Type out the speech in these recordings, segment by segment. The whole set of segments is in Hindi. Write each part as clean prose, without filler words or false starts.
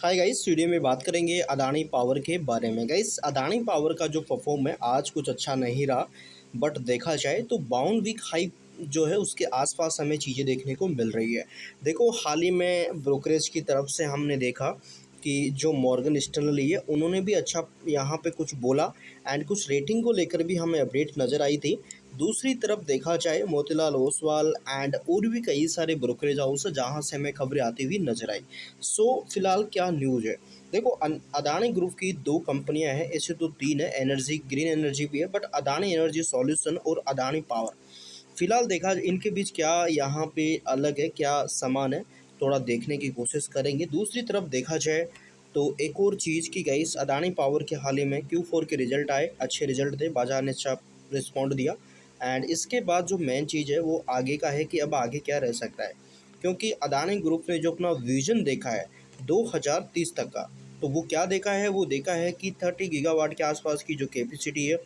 हाय गाइस, वीडियो में बात करेंगे अदानी पावर के बारे में। गाइस, अदानी पावर का जो परफॉर्म है आज कुछ अच्छा नहीं रहा। बट देखा जाए तो बाउंड वीक हाई जो है उसके आसपास हमें चीज़ें देखने को मिल रही है। देखो, हाल ही में ब्रोकरेज की तरफ से हमने देखा कि जो मॉर्गन स्टैनली है उन्होंने भी अच्छा यहाँ पे कुछ बोला एंड कुछ रेटिंग को लेकर भी हमें अपडेट नज़र आई थी। दूसरी तरफ देखा जाए मोतीलाल ओसवाल एंड और भी कई सारे ब्रोकरेज हाउस है जहाँ से हमें खबरें आती हुई नजर आई। सो फिलहाल क्या न्यूज़ है। देखो, अदानी ग्रुप की दो कंपनियां हैं, ऐसे तो तीन है, एनर्जी ग्रीन एनर्जी भी है, बट अदानी एनर्जी सॉल्यूशन और अदानी पावर। फिलहाल देखा इनके बीच क्या यहाँ पे अलग है, क्या समान है, थोड़ा देखने की कोशिश करेंगे। दूसरी तरफ देखा जाए तो एक और चीज़ की गाइस, अदानी पावर के हाल ही में Q4 के रिजल्ट आए, अच्छे रिजल्ट थे, बाजार ने अच्छा रिस्पॉन्ड दिया। एंड इसके बाद जो मेन चीज़ है वो आगे का है कि अब आगे क्या रह सकता है, क्योंकि अदानी ग्रुप ने जो अपना विजन देखा है 2030 तक का, तो वो क्या देखा है, वो देखा है कि 30 गीगावाट के आसपास की जो कैपेसिटी है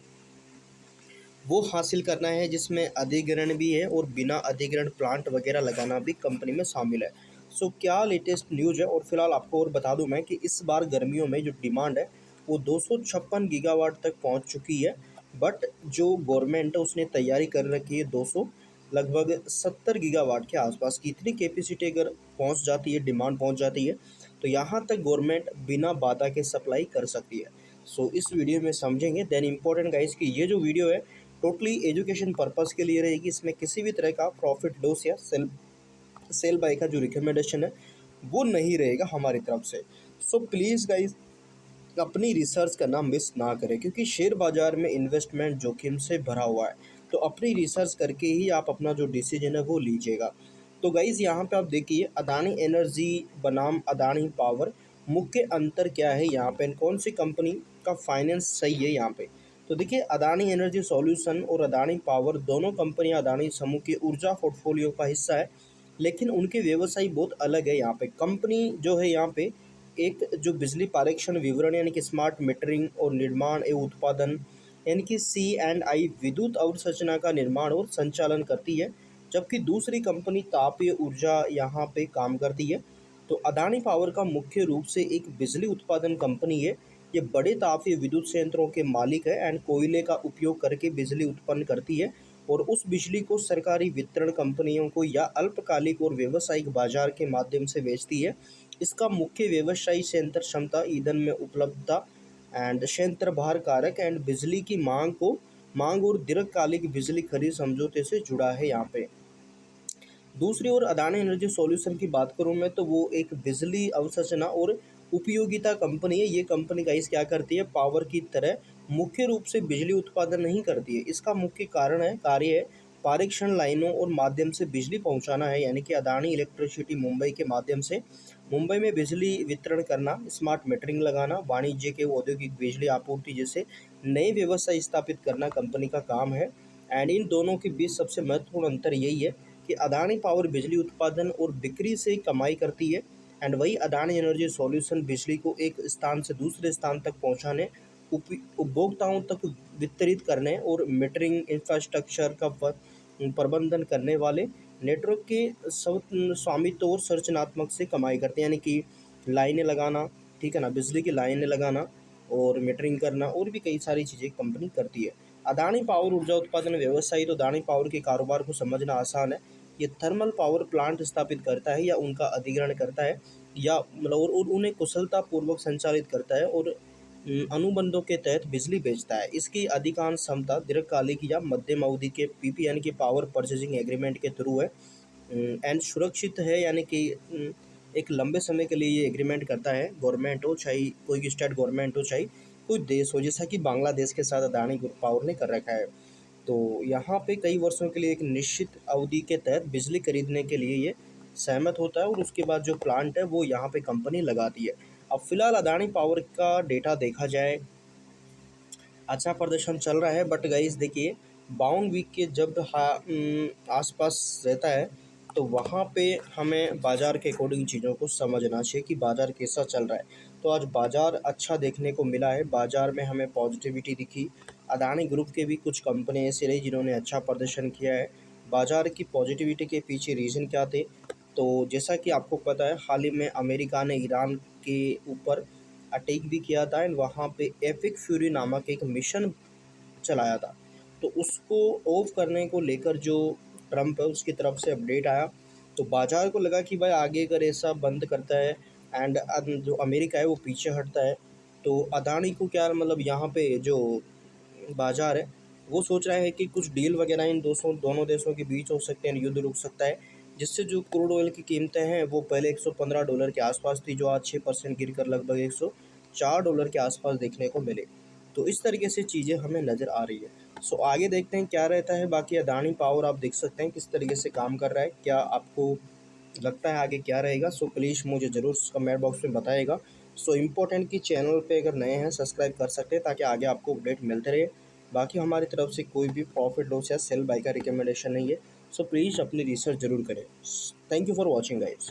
वो हासिल करना है, जिसमें अधिग्रहण भी है और बिना अधिग्रहण प्लांट वगैरह लगाना भी कंपनी में शामिल है। सो क्या लेटेस्ट न्यूज़ है। और फिलहाल आपको और बता दूं मैं कि इस बार गर्मियों में जो डिमांड है वो 256 गीगावाट तक पहुंच चुकी है। बट जो गवर्नमेंट है उसने तैयारी कर रखी है 200 लगभग 70 गीगावाट के आसपास की। इतनी कैपेसिटी अगर पहुंच जाती है, डिमांड पहुंच जाती है, तो यहाँ तक गवर्नमेंट बिना बाधा के सप्लाई कर सकती है। सो इस वीडियो में समझेंगे। देन इंपॉर्टेंट गाइस कि ये जो वीडियो है टोटली एजुकेशन पर्पस के लिए रहेगी। इसमें किसी भी तरह का प्रॉफिट लॉस या सेल सेल बाय का जो रिकमेंडेशन है वो नहीं रहेगा हमारी तरफ से। सो प्लीज़ गाइस, अपनी रिसर्च करना मिस ना करें, क्योंकि शेयर बाजार में इन्वेस्टमेंट जोखिम से भरा हुआ है। तो अपनी रिसर्च करके ही आप अपना जो डिसीजन है वो लीजिएगा। तो गाइज़, यहाँ पे आप देखिए अदानी एनर्जी बनाम अदानी पावर, मुख्य अंतर क्या है यहाँ पे, कौन सी कंपनी का फाइनेंस सही है यहाँ पे। तो देखिए, अदानी एनर्जी सॉल्यूशन और अदानी पावर दोनों कंपनियां अदानी समूह के ऊर्जा पोर्टफोलियो का हिस्सा है, लेकिन उनके व्यवसाय बहुत अलग है। यहाँ पे कंपनी जो है यहाँ पे एक जो बिजली पारेषण विवरण यानी कि स्मार्ट मीटरिंग और निर्माण एवं उत्पादन यानी कि C&I विद्युत अवसंरचना का निर्माण और संचालन करती है, जबकि दूसरी कंपनी तापीय ऊर्जा यहाँ पे काम करती है। तो अदानी पावर का मुख्य रूप से एक बिजली उत्पादन कंपनी है। ये बड़े तापीय विद्युत संयंत्रों के मालिक है एंड कोयले का उपयोग करके बिजली उत्पन्न करती है और उस बिजली को सरकारी वितरण कंपनियों को या अल्पकालिक और व्यावसायिक बाजार के माध्यम से बेचती है। इसका मुख्य व्यवसायी संयंत्र क्षमता, ईंधन में उपलब्धता एंड संयंत्र भार कारक एंड बिजली की मांग और दीर्घकालिक बिजली खरीद समझौते से जुड़ा है यहाँ पे। दूसरी ओर अदानी एनर्जी सॉल्यूशन की बात करूं मैं, तो वो एक बिजली अवसंरचना और उपयोगिता कंपनी है। ये कंपनी गाइस क्या करती है, पावर की तरह मुख्य रूप से बिजली उत्पादन नहीं करती है। इसका मुख्य कार्य है पारेषण लाइनों और माध्यम से बिजली पहुंचाना है, यानी कि अदानी इलेक्ट्रिसिटी मुंबई के माध्यम से मुंबई में बिजली वितरण करना, स्मार्ट मीटरिंग लगाना, वाणिज्य के औद्योगिक बिजली आपूर्ति जैसे नए व्यवसाय स्थापित करना कंपनी का काम है। एंड इन दोनों के बीच सबसे महत्वपूर्ण अंतर यही है कि अदानी पावर बिजली उत्पादन और बिक्री से कमाई करती है एंड वही अदानी एनर्जी सॉल्यूशन बिजली को एक स्थान से दूसरे स्थान तक पहुंचाने, उपभोक्ताओं तक वितरित करने और मीटरिंग इंफ्रास्ट्रक्चर का प्रबंधन करने वाले नेटवर्क के स्वामित्व और संरचनात्मक से कमाई करते हैं, यानी कि लाइनें लगाना, ठीक है ना, बिजली की लाइनें लगाना और मीटरिंग करना और भी कई सारी चीज़ें कंपनी करती है। अदानी पावर ऊर्जा उत्पादन व्यवसायी, तो अदानी पावर के कारोबार को समझना आसान है। ये थर्मल पावर प्लांट स्थापित करता है या उनका अधिग्रहण करता है, या मतलब और उन्हें कुशलतापूर्वक संचालित करता है और अनुबंधों के तहत बिजली बेचता है। इसकी अधिकांश क्षमता दीर्घकालिक या मध्यम अवधि के PP यानी कि पावर परचेजिंग एग्रीमेंट के थ्रू है एंड सुरक्षित है, यानी कि एक लंबे समय के लिए ये एग्रीमेंट करता है। गवर्नमेंट हो, चाहे कोई स्टेट गवर्नमेंट हो, चाहे कोई देश हो, जैसा कि बांग्लादेश के साथ अदानी ग्रुप पावर ने कर रखा है। तो यहाँ पे कई वर्षों के लिए एक निश्चित अवधि के तहत बिजली खरीदने के लिए ये सहमत होता है और उसके बाद जो प्लांट है वो यहाँ पे कंपनी लगाती है। अब फिलहाल अदानी पावर का डेटा देखा जाए, अच्छा प्रदर्शन चल रहा है। बट गाइस देखिए, बाउंड वीक के जब आसपास रहता है तो वहाँ पे हमें बाज़ार के अकॉर्डिंग चीज़ों को समझना चाहिए कि बाज़ार कैसा चल रहा है। तो आज बाज़ार अच्छा देखने को मिला है, बाज़ार में हमें पॉजिटिविटी दिखी। अदानी ग्रुप के भी कुछ कंपनी ऐसी रही जिन्होंने अच्छा प्रदर्शन किया है। बाज़ार की पॉजिटिविटी के पीछे रीज़न क्या थे, तो जैसा कि आपको पता है, हाल ही में अमेरिका ने ईरान के ऊपर अटैक भी किया था एंड वहाँ पे एपिक फ्यूरी नामक एक मिशन चलाया था। तो उसको ऑफ करने को लेकर जो ट्रम्प है उसकी तरफ से अपडेट आया, तो बाज़ार को लगा कि भाई आगे अगर ऐसा बंद करता है एंड जो अमेरिका है वो पीछे हटता है, तो अदानी को क्या मतलब यहाँ पे जो बाज़ार है वो सोच रहा है कि कुछ डील वगैरह इन दोनों देशों के बीच हो सकते हैं, युद्ध रुक सकता है, जिससे जो क्रूड ऑयल की कीमतें हैं वो पहले $115 के आसपास थी, जो आज 6% गिर कर लगभग $104 के आसपास देखने को मिले। तो इस तरीके से चीज़ें हमें नज़र आ रही है। सो आगे देखते हैं क्या रहता है। बाकी अदानी पावर आप देख सकते हैं किस तरीके से काम कर रहा है, क्या आपको लगता है आगे क्या रहेगा? सो प्लीज़ मुझे ज़रूर कमेंट बॉक्स में बताइएगा। सो इम्पोर्टेंट कि चैनल पे अगर नए हैं सब्सक्राइब कर सकते हैं ताकि आगे आपको अपडेट मिलते रहे। बाकी हमारी तरफ से कोई भी प्रॉफिट लॉस या सेल बाय का रिकमेंडेशन नहीं है। सो प्लीज़ अपनी रिसर्च ज़रूर करें। Thank you for watching guys.